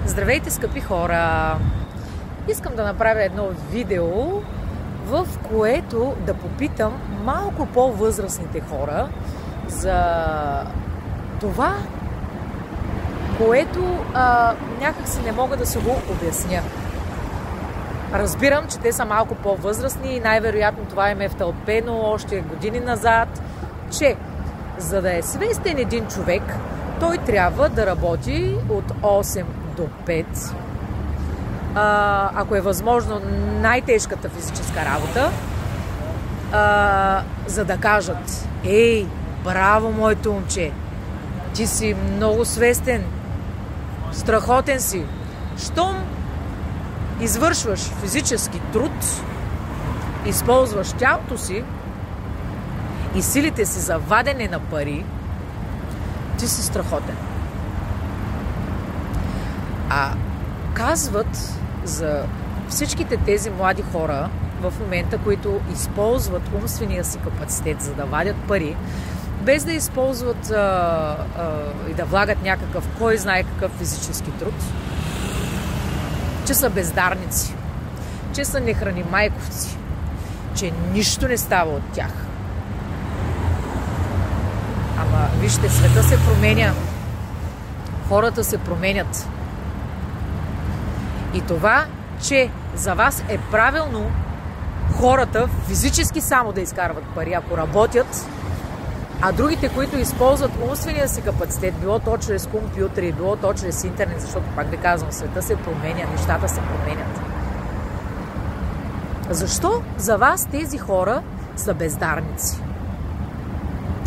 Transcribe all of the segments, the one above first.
Здравейте, скъпи хора! Искам да направя едно видео, в което да попитам малко по-възрастните хора за това, което някак си не мога да се го обясня. Разбирам, че те са малко по-възрастни и най-вероятно това им е втълпено още години назад, че за да е свестен един човек, той трябва да работи от 8 до 5. Ако е възможно, най-тежката физическа работа, за да кажат: ей, браво, моето момче, ти си много свестен, страхотен си. Щом извършваш физически труд, използваш тялото си и силите си за вадене на пари, ти си страхотен. Казват за всичките тези млади хора в момента, които използват умствения си капацитет, за да вадят пари, без да използват и да влагат някакъв, кой знае какъв физически труд, че са бездарници, че са нехранимайковци, че нищо не става от тях. Ама вижте, света се променя, хората се променят. И това, че за вас е правилно хората физически само да изкарват пари, ако работят, а другите, които използват умствения си капацитет, било то чрез компютри, било то чрез интернет, защото, пак ви казвам, света се променя, нещата се променят. Защо за вас тези хора са бездарници?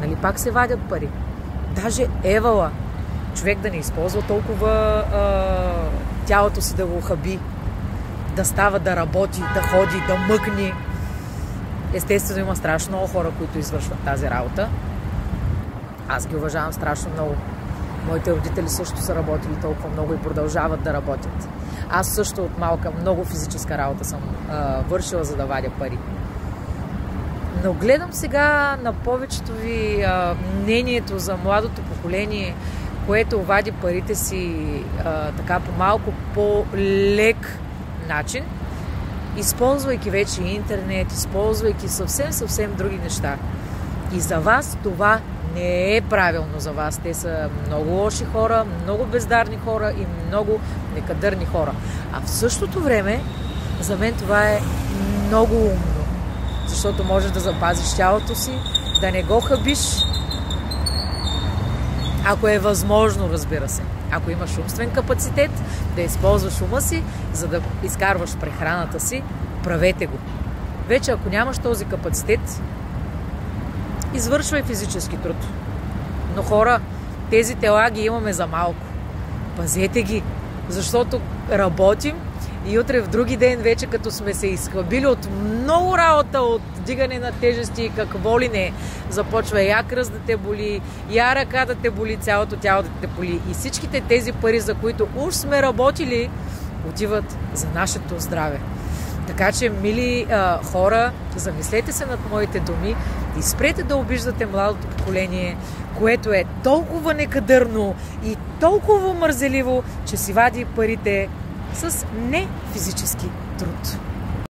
Нали, пак се вадят пари. Даже евала, човек да не използва толкова тялото си да го хаби, да става, да работи, да ходи, да мъкни. Естествено, има страшно много хора, които извършват тази работа. Аз ги уважавам страшно много. Моите родители също са работили толкова много и продължават да работят. Аз също от малка много физическа работа съм вършила, за да вадя пари. Но гледам сега на повечето ви мнението за младото поколение, което вади парите си така по малко по-лек начин, използвайки вече интернет, използвайки съвсем други неща. И за вас това не е правилно за вас. Те са много лоши хора, много бездарни хора и много некадърни хора. А в същото време, за мен това е много умно. Защото можеш да запазиш тялото си, да не го хабиш, ако е възможно, разбира се. Ако имаш умствен капацитет, да използваш ума си, за да изкарваш прехраната си, правете го. Вече ако нямаш този капацитет, извършвай физически труд. Но хора, тези тела ги имаме за малко. Пазете ги, защото работим и утре в други ден, вече като сме се изхабили от много работа, от дигане на тежести и какво ли не, започва я кръст да те боли, я ръка да те боли, цялото тяло да те боли. И всичките тези пари, за които уж сме работили, отиват за нашето здраве. Така че, мили хора, замислете се над моите думи и спрете да обиждате младото поколение, което е толкова некадърно и толкова мързеливо, че си вади парите с нефизически труд.